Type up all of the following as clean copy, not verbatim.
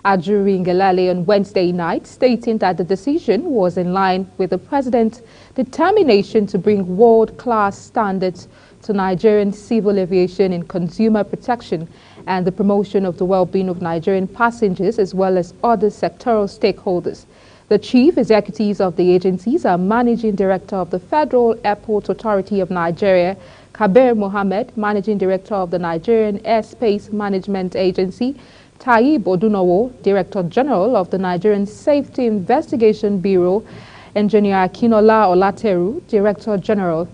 Ajuri Ngelale on Wednesday night, stating that the decision was in line with the president's determination to bring world-class standards to Nigerian civil aviation in consumer protection and the promotion of the well-being of Nigerian passengers as well as other sectoral stakeholders. The chief executives of the agencies are Managing Director of the Federal Airport Authority of Nigeria, Kabir Mohammed, Managing Director of the Nigerian Airspace Management Agency, Taib Odunowo, Director General of the Nigerian Safety Investigation Bureau, Engineer Akinola Olateru, Director General.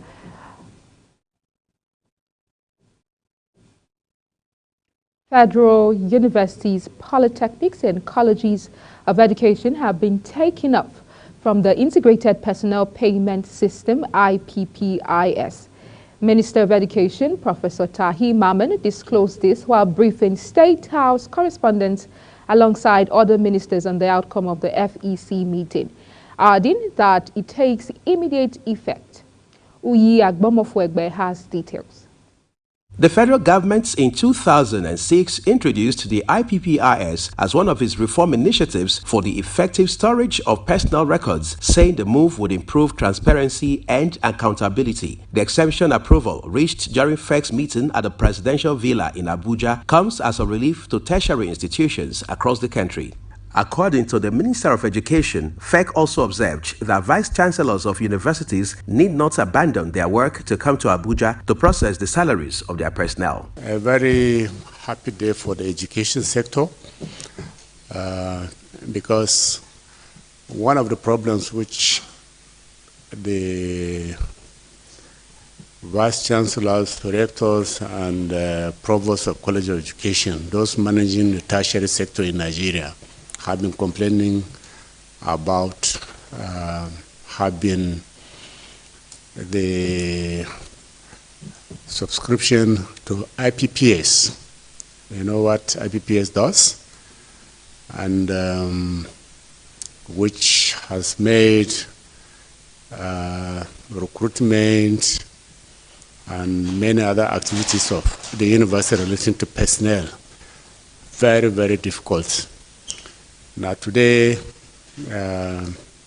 Federal universities, polytechnics and colleges of education have been taken up from the Integrated Personnel Payment System, IPPIS. Minister of Education, Professor Tahi Mamman, disclosed this while briefing State House correspondents alongside other ministers on the outcome of the FEC meeting, adding that it takes immediate effect. Uyi Agbomofuegbe has details. The federal government in 2006 introduced the IPPIS as one of its reform initiatives for the effective storage of personal records, saying the move would improve transparency and accountability. The exemption approval reached during FEC's meeting at the Presidential Villa in Abuja comes as a relief to tertiary institutions across the country. According to the Minister of Education, FEC also observed that vice-chancellors of universities need not abandon their work to come to Abuja to process the salaries of their personnel. A very happy day for the education sector because one of the problems which the vice-chancellors, rectors, and provosts of college of education, those managing the tertiary sector in Nigeria, have been complaining about having the subscription to IPPS. You know what IPPS does? And which has made recruitment and many other activities of the university relating to personnel very, very difficult. Now today,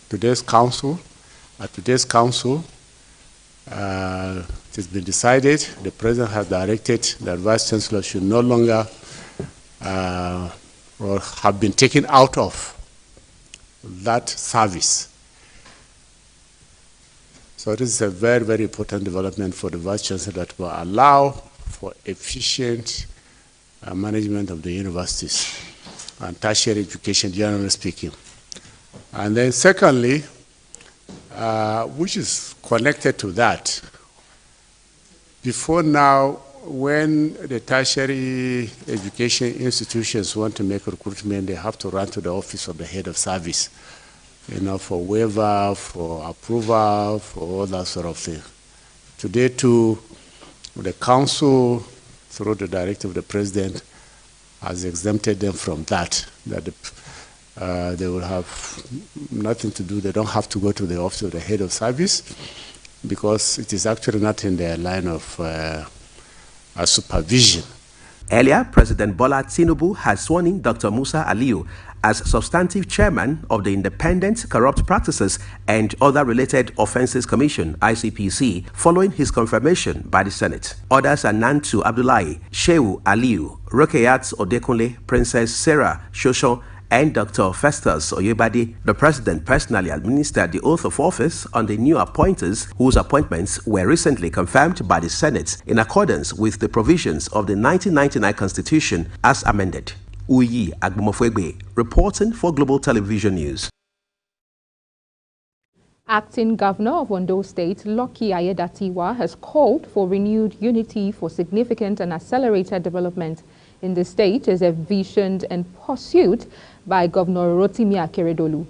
today's council, it has been decided, the president has directed that vice chancellor should no longer or have been taken out of that service. So this is a very, very important development for the vice chancellor that will allow for efficient management of the universities and tertiary education, generally speaking. And then secondly, which is connected to that, before now, when the tertiary education institutions want to make recruitment, they have to run to the office of the head of service, for waiver, for approval, for all that sort of thing. Today too, the council, through the directive of the president, has exempted them from that they will have nothing to do. They don't have to go to the office of the head of service because it is actually not in their line of supervision. Earlier, President Bola Tinubu had sworn in Dr. Musa Aliyu as substantive chairman of the Independent Corrupt Practices and Other Related Offences Commission, ICPC, following his confirmation by the Senate. Others are Nantu Abdullahi, Shehu Aliyu, Rokeyat Odekunle, Princess Sarah Shosho, and Dr. Festus Oyebade. The president personally administered the oath of office on the new appointees whose appointments were recently confirmed by the Senate in accordance with the provisions of the 1999 Constitution as amended. Uyi Agbomofuegbe, reporting for Global Television News. Acting Governor of Ondo State, Lucky Ayedatiwa, has called for renewed unity for significant and accelerated development in the state as envisioned and pursued by Governor Rotimi Akeredolu.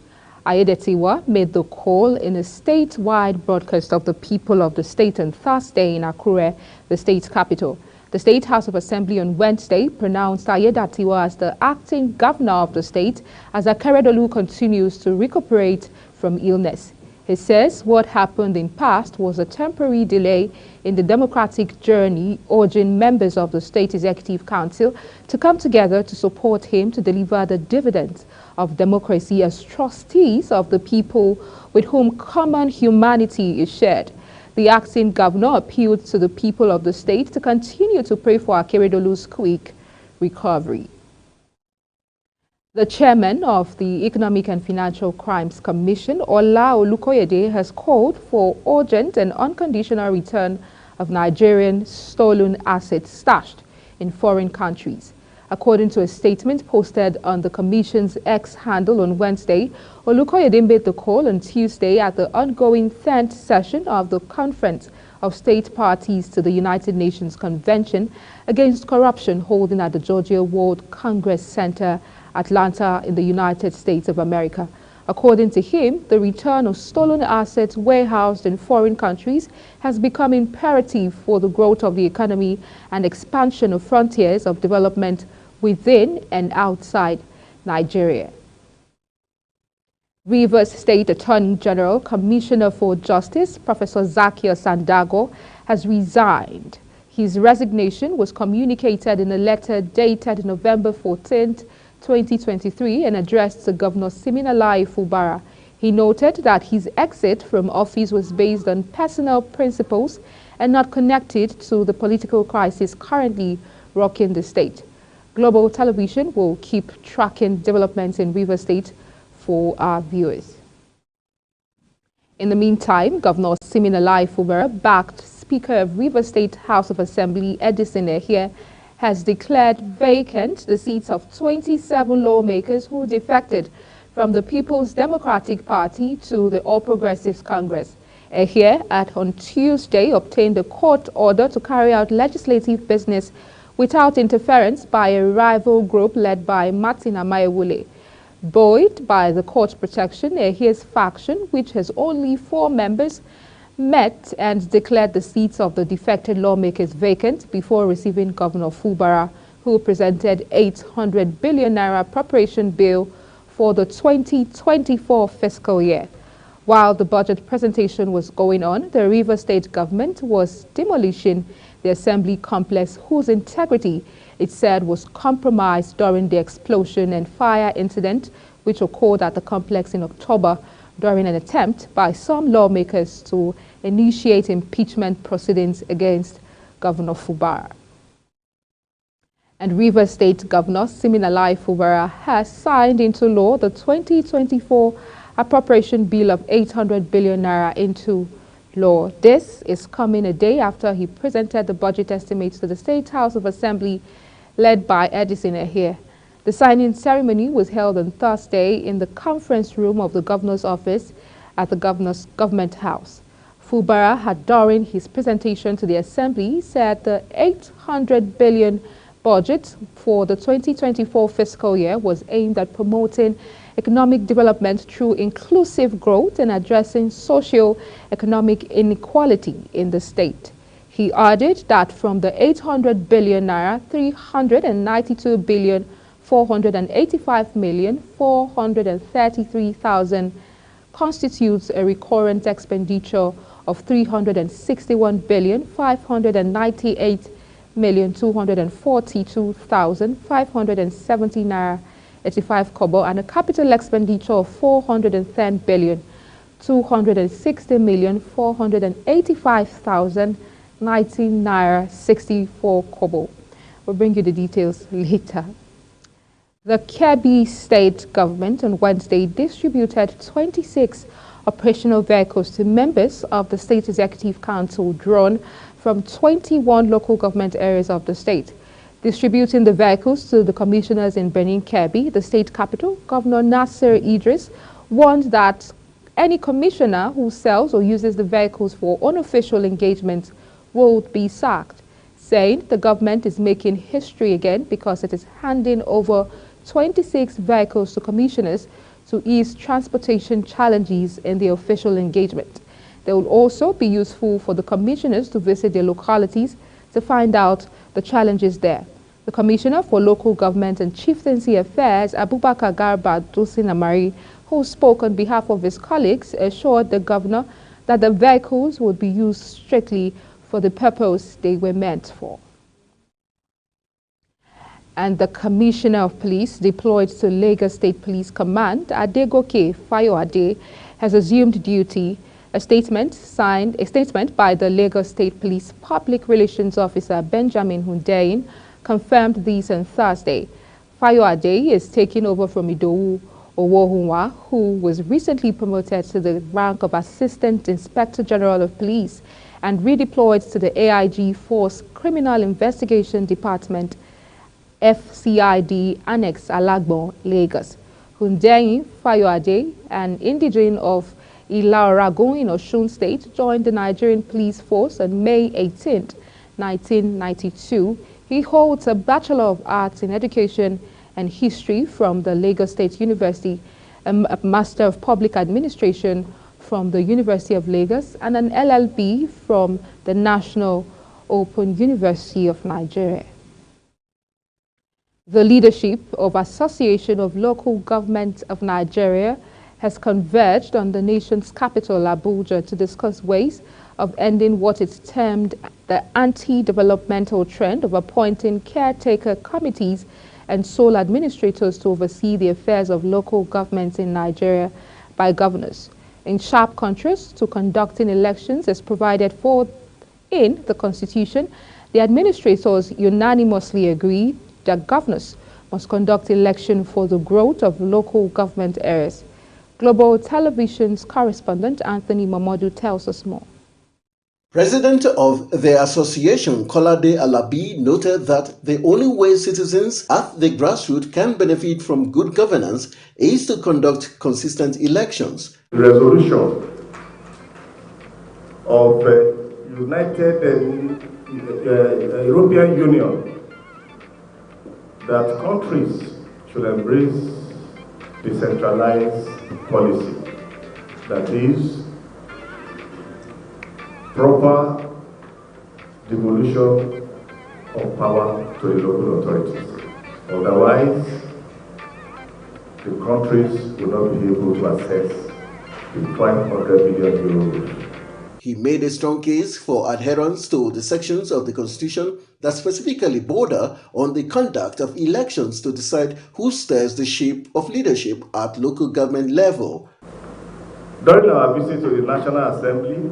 Ayedatiwa made the call in a statewide broadcast of the people of the state on Thursday in Akure, the state's capital. The State House of Assembly on Wednesday pronounced Ayedatiwa as the acting governor of the state as Akeredolu continues to recuperate from illness. He says what happened in past was a temporary delay in the democratic journey, urging members of the State Executive Council to come together to support him to deliver the dividends of democracy as trustees of the people with whom common humanity is shared. The acting governor appealed to the people of the state to continue to pray for Akeredolu's quick recovery. The chairman of the Economic and Financial Crimes Commission, Ola Olukoyede, has called for urgent and unconditional return of Nigerian stolen assets stashed in foreign countries. According to a statement posted on the Commission's X handle on Wednesday, Olukoyede made the call on Tuesday at the ongoing 10th session of the Conference of State Parties to the United Nations Convention Against Corruption holding at the Georgia World Congress Center, Atlanta, in the United States of America. According to him, the return of stolen assets warehoused in foreign countries has become imperative for the growth of the economy and expansion of frontiers of development within and outside Nigeria. Rivers State Attorney General Commissioner for Justice, Professor Zaccheaus Sandago, has resigned. His resignation was communicated in a letter dated November 14th, 2023 and addressed to Governor Siminalayi Fubara. He noted that his exit from office was based on personal principles and not connected to the political crisis currently rocking the state. Global Television will keep tracking developments in Rivers State for our viewers. In the meantime, Governor Siminalayi Fubara, backed Speaker of Rivers State House of Assembly Edison Ehie, has declared vacant the seats of 27 lawmakers who defected from the People's Democratic Party to the All Progressives Congress. Ehie, on Tuesday, obtained a court order to carry out legislative business without interference by a rival group led by Martin Amaewule. Buoyed by the court protection, Ehie's faction, which has only 4 members, met and declared the seats of the defected lawmakers vacant before receiving Governor Fubara, who presented 800 billion naira appropriation bill for the 2024 fiscal year. While the budget presentation was going on, the Rivers State government was demolishing the assembly complex, whose integrity it said was compromised during the explosion and fire incident which occurred at the complex in October during an attempt by some lawmakers to initiate impeachment proceedings against Governor Fubara. And Rivers State Governor Siminalayi Fubara has signed into law the 2024 appropriation bill of 800 billion naira into law. This is coming a day after he presented the budget estimates to the State House of Assembly led by Edison Ehie. The signing ceremony was held on Thursday in the conference room of the governor's office at the governor's government house. Fubara had, during his presentation to the assembly, said the 800 billion budget for the 2024 fiscal year was aimed at promoting economic development through inclusive growth and addressing socio-economic inequality in the state. He added that from the 800 billion naira, 392 billion 485,433,000 constitutes a recurrent expenditure of 361,598,242,570 naira 85 kobo and a capital expenditure of 410,260,485,019 naira 64 kobo. We'll bring you the details later. The Kebbi State government on Wednesday distributed 26 operational vehicles to members of the State Executive Council drawn from 21 local government areas of the state. Distributing the vehicles to the commissioners in Benin Kebbi, the state capital, Governor Nasir Idris warned that any commissioner who sells or uses the vehicles for unofficial engagements will be sacked, saying the government is making history again because it is handing over 26 vehicles to commissioners to ease transportation challenges in the official engagement. They will also be useful for the commissioners to visit their localities to find out the challenges there. The Commissioner for Local Government and Chieftaincy Affairs, Abubakar Garba Dusin Amari, who spoke on behalf of his colleagues, assured the governor that the vehicles would be used strictly for the purpose they were meant for. And the Commissioner of Police deployed to Lagos State Police Command, Adegoke Fayoade, has assumed duty. A statement by the Lagos State Police Public Relations Officer Benjamin Hundeyin confirmed this on Thursday. Fayoade is taking over from Idowu Owohunwa, who was recently promoted to the rank of Assistant Inspector General of Police and redeployed to the AIG Force Criminal Investigation Department, FCID Annex Alagbon, Lagos. Hundeyin Fayoade, an indigene of Ilaoragun in Osun State, joined the Nigerian police force on May 18, 1992. He holds a Bachelor of Arts in Education and History from the Lagos State University, a Master of Public Administration from the University of Lagos, and an LLB from the National Open University of Nigeria. The leadership of Association of Local Governments of Nigeria has converged on the nation's capital, Abuja, to discuss ways of ending what is termed the anti-developmental trend of appointing caretaker committees and sole administrators to oversee the affairs of local governments in Nigeria by governors. In sharp contrast to conducting elections as provided for in the Constitution, the administrators unanimously agree that governors must conduct election for the growth of local government areas. Global Television's correspondent Anthony Mamodu tells us more. President of the association, Kolade Alabi, noted that the only way citizens at the grassroots can benefit from good governance is to conduct consistent elections. The resolution of United European Union that countries should embrace decentralized policy, that is, proper devolution of power to the local authorities. Otherwise, the countries will not be able to access the 500 billion euros. He made a strong case for adherence to the sections of the Constitution that specifically border on the conduct of elections to decide who steers the ship of leadership at local government level. During our visit to the National Assembly,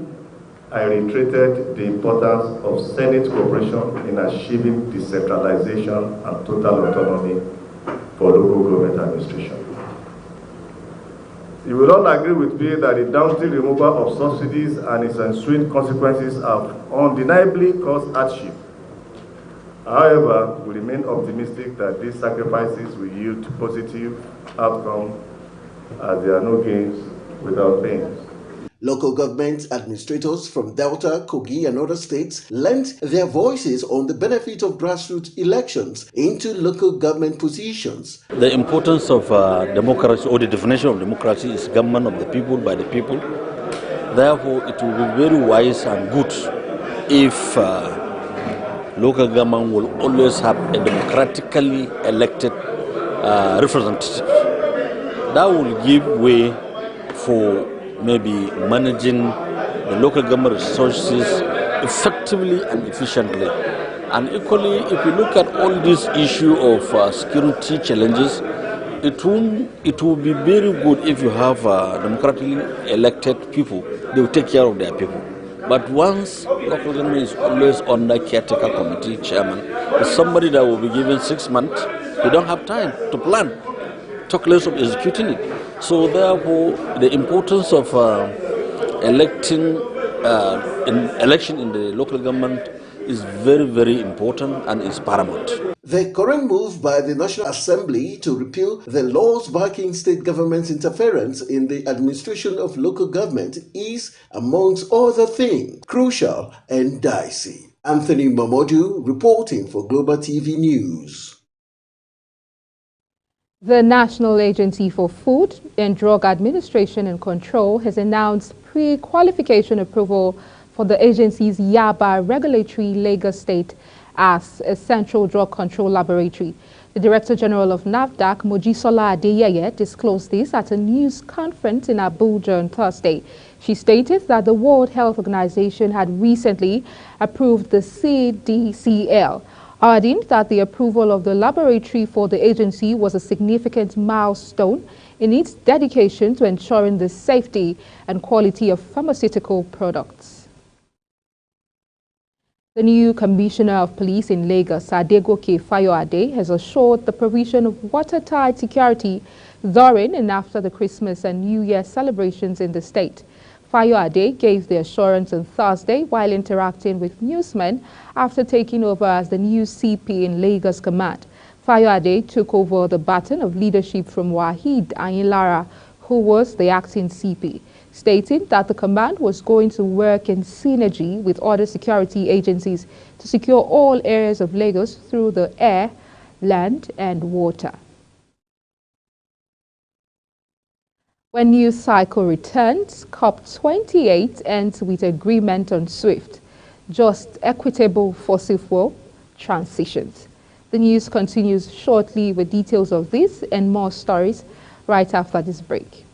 I reiterated the importance of Senate cooperation in achieving decentralization and total autonomy for local government administration. You will all agree with me that the downstream removal of subsidies and its ensuing consequences have undeniably caused hardship. However, we remain optimistic that these sacrifices will yield positive outcomes as there are no gains without pains. Local government administrators from Delta, Kogi and other states lent their voices on the benefit of grassroots elections into local government positions. The importance of democracy, or the definition of democracy, is government of the people, by the people. Therefore, it will be very wise and good if local government will always have a democratically elected representative. That will give way for maybe managing the local government resources effectively and efficiently. And equally, if you look at all this issue of security challenges, it will be very good if you have democratically elected people. They will take care of their people. But once local government is always under caretaker committee chairman, it's somebody that will be given 6 months, they don't have time to plan, talk less of executing it. So therefore, the importance of election in the local government is very, very important and is paramount. The current move by the National Assembly to repeal the laws backing state government's interference in the administration of local government is, amongst other things, crucial and dicey. Anthony Mamodu reporting for Global TV News. The National Agency for Food and Drug Administration and Control has announced pre-qualification approval for the agency's Yaba Regulatory Lagos State as a central drug control laboratory. The Director General of NAFDAC, Mojisola Adeyeye, disclosed this at a news conference in Abuja on Thursday. She stated that the World Health Organization had recently approved the CDCL, adding that the approval of the laboratory for the agency was a significant milestone in its dedication to ensuring the safety and quality of pharmaceutical products. The new Commissioner of Police in Lagos, Adegoke Fayoade, has assured the provision of watertight security during and after the Christmas and New Year celebrations in the state. Fayoade gave the assurance on Thursday while interacting with newsmen after taking over as the new CP in Lagos Command. Fayoade took over the baton of leadership from Wahid Ayinlara, who was the acting CP, stating that the command was going to work in synergy with other security agencies to secure all areas of Lagos through the air, land and water. When news cycle returns, COP28 ends with agreement on SWIFT, just equitable fossil fuel transitions. The news continues shortly with details of this and more stories right after this break.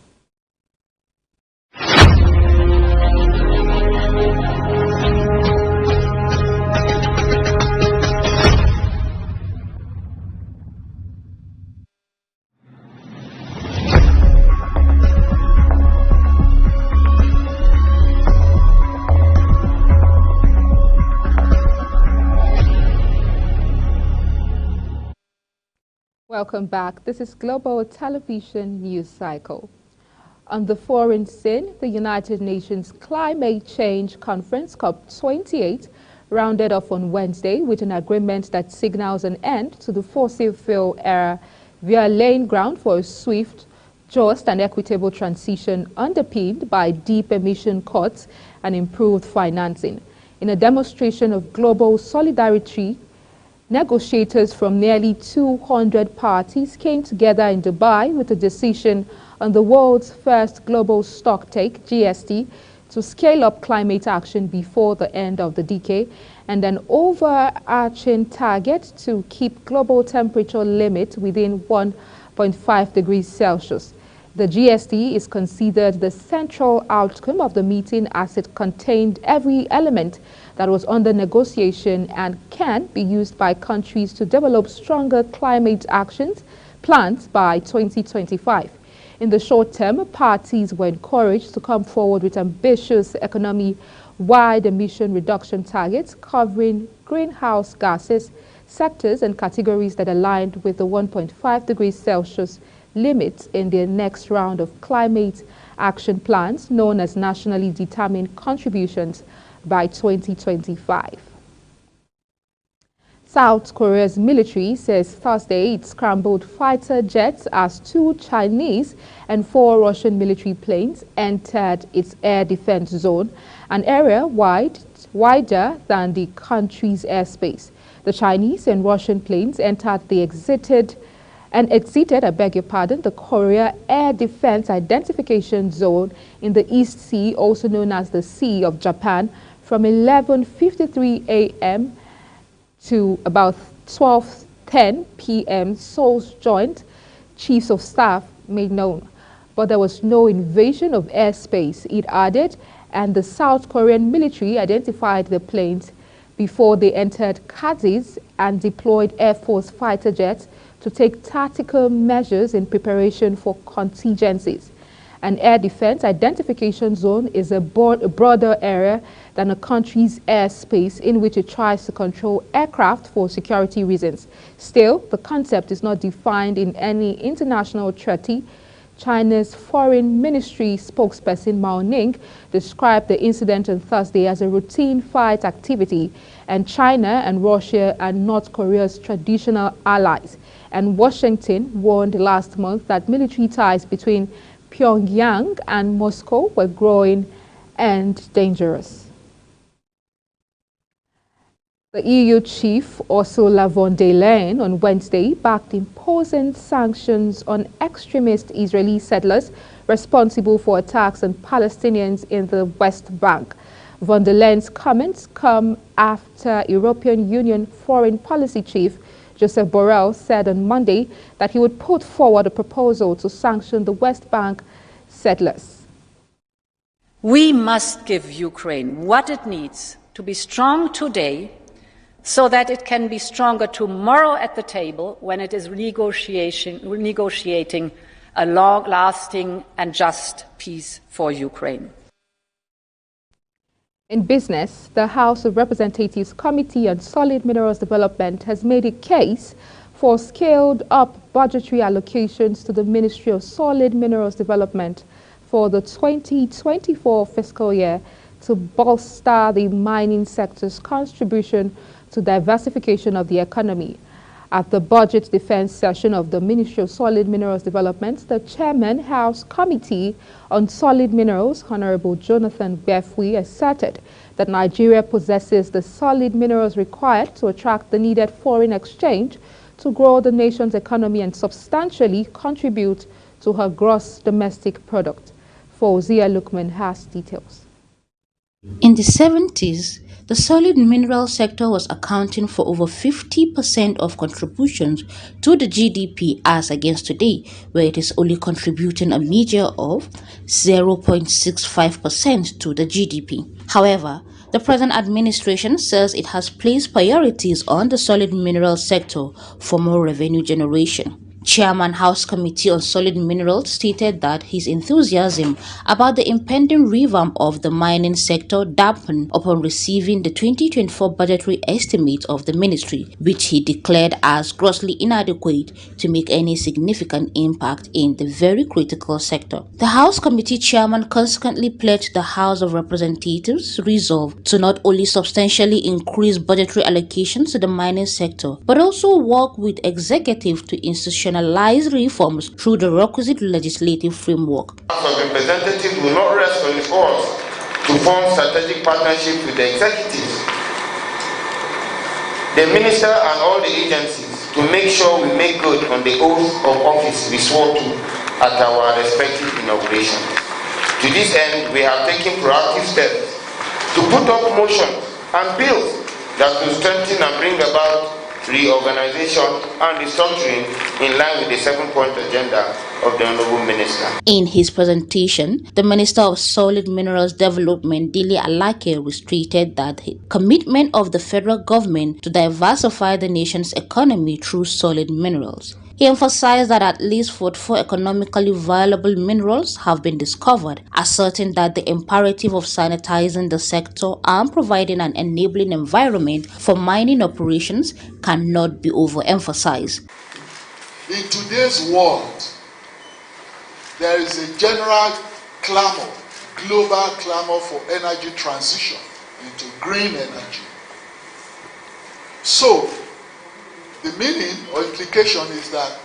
Welcome back. This is Global Television News Cycle. On the foreign scene, the United Nations Climate Change Conference, COP28, rounded off on Wednesday with an agreement that signals an end to the fossil fuel era via laying ground for a swift, just and equitable transition underpinned by deep emission cuts and improved financing. In a demonstration of global solidarity, negotiators from nearly 200 parties came together in Dubai with a decision on the world's first global stocktake, GST, to scale up climate action before the end of the decade, and an overarching target to keep global temperature limit within 1.5 degrees Celsius. The GST is considered the central outcome of the meeting as it contained every element that was under negotiation and can be used by countries to develop stronger climate actions plans by 2025. In the short term, parties were encouraged to come forward with ambitious economy-wide emission reduction targets covering greenhouse gases, sectors and categories that aligned with the 1.5 degrees Celsius limits in their next round of climate action plans known as nationally determined contributions by 2025. South Korea's military says Thursday it scrambled fighter jets as 2 Chinese and 4 Russian military planes entered its air defense zone, an area wider than the country's airspace. The Chinese and Russian planes entered the exited, the Korea Air Defense Identification Zone in the East Sea, also known as the Sea of Japan, from 11:53 a.m. to about 12:10 p.m., Seoul's Joint Chiefs of Staff made known. But there was no invasion of airspace, it added, and the South Korean military identified the planes before they entered Cadiz and deployed Air Force fighter jets to take tactical measures in preparation for contingencies. An air defense identification zone is a broader area than a country's airspace in which it tries to control aircraft for security reasons. Still, the concept is not defined in any international treaty. China's Foreign Ministry spokesperson Mao Ning described the incident on Thursday as a routine fight activity, and China and Russia are North Korea's traditional allies. And Washington warned last month that military ties between Pyongyang and Moscow were growing and dangerous. The EU chief Ursula von der Leyen on Wednesday backed imposing sanctions on extremist Israeli settlers responsible for attacks on Palestinians in the West Bank. Von der Leyen's comments come after European Union foreign policy chief Joseph Borrell said on Monday that he would put forward a proposal to sanction the West Bank settlers. We must give Ukraine what it needs to be strong today so that it can be stronger tomorrow at the table when it is negotiating a long-lasting and just peace for Ukraine. In business, the House of Representatives Committee on Solid Minerals Development has made a case for scaled-up budgetary allocations to the Ministry of Solid Minerals Development for the 2024 fiscal year to bolster the mining sector's contribution to diversification of the economy. At the Budget Defense session of the Ministry of Solid Minerals Development, the Chairman, House Committee on Solid Minerals, Honorable Jonathan Befwi, asserted that Nigeria possesses the solid minerals required to attract the needed foreign exchange to grow the nation's economy and substantially contribute to her gross domestic product. Fauzia Lukman has details. In the 70s, the solid mineral sector was accounting for over 50% of contributions to the GDP as against today, where it is only contributing a measure of 0.65% to the GDP. However, the present administration says it has placed priorities on the solid mineral sector for more revenue generation. Chairman House Committee on Solid Minerals stated that his enthusiasm about the impending revamp of the mining sector dampened upon receiving the 2024 budgetary estimate of the ministry, which he declared as grossly inadequate to make any significant impact in the very critical sector. The House Committee Chairman consequently pledged the House of Representatives' resolve to not only substantially increase budgetary allocations to the mining sector, but also work with executive to institutionalize reforms through the requisite legislative framework. The House of Representatives will not rest on its oars to form strategic partnerships with the executive, the minister and all the agencies to make sure we make good on the oath of office we swore to at our respective inaugurations. To this end, we have taken proactive steps to put up motions and bills that will strengthen and bring about reorganization and restructuring in line with the 7-point agenda of the Honorable Minister. In his presentation, the Minister of Solid Minerals Development, Dele Alake, stated that the commitment of the federal government to diversify the nation's economy through solid minerals. He emphasized that at least 44 economically viable minerals have been discovered, asserting that the imperative of sanitizing the sector and providing an enabling environment for mining operations cannot be overemphasized. In today's world, there is a general clamor, global clamor for energy transition into green energy. So, the meaning or implication is that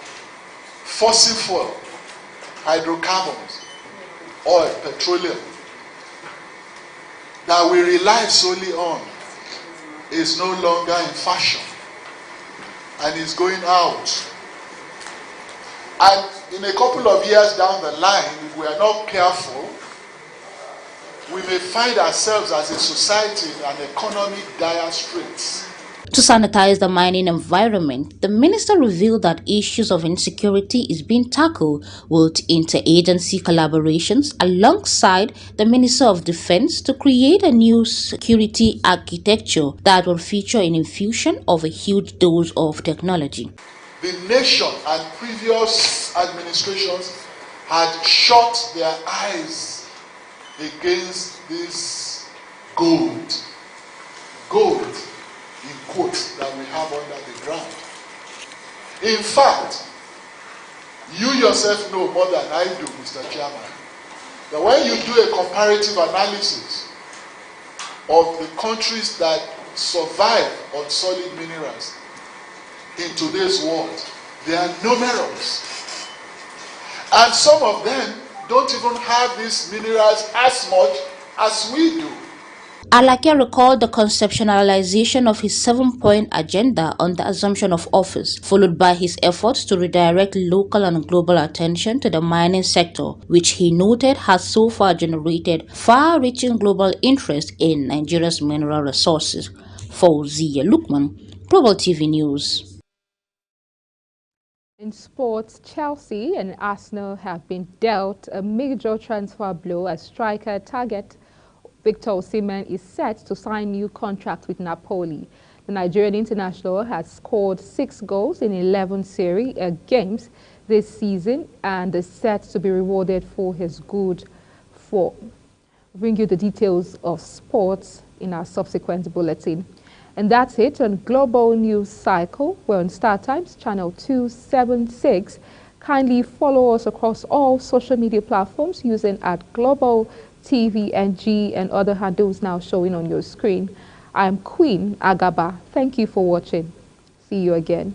fossil fuel, hydrocarbons, oil, petroleum, that we rely solely on is no longer in fashion and is going out. And in a couple of years down the line, if we are not careful, we may find ourselves as a society in an economic dire straits. To sanitize the mining environment, the minister revealed that issues of insecurity is being tackled with interagency collaborations alongside the Minister of Defense to create a new security architecture that will feature an infusion of a huge dose of technology. The nation and previous administrations had shut their eyes against this gold in quotes that we have under the ground. In fact, you yourself know more than I do, Mr. Chairman, that when you do a comparative analysis of the countries that survive on solid minerals in today's world, they are numerous. And some of them don't even have these minerals as much as we do. Alake recalled the conceptualization of his 7-point agenda on the assumption of office, followed by his efforts to redirect local and global attention to the mining sector, which he noted has so far generated far-reaching global interest in Nigeria's mineral resources. Fauzia Lukman, Global TV News. In sports, Chelsea and Arsenal have been dealt a major transfer blow as striker target Victor Osimhen is set to sign new contract with Napoli. The Nigerian international has scored 6 goals in 11 Serie A games this season and is set to be rewarded for his good form. I'll bring you the details of sports in our subsequent bulletin. And that's it on Global News Cycle. We're on StarTimes, channel 276. Kindly follow us across all social media platforms using @GlobalTVNG and other handles now showing on your screen. I'm Queen Agaba. Thank you for watching. See you again.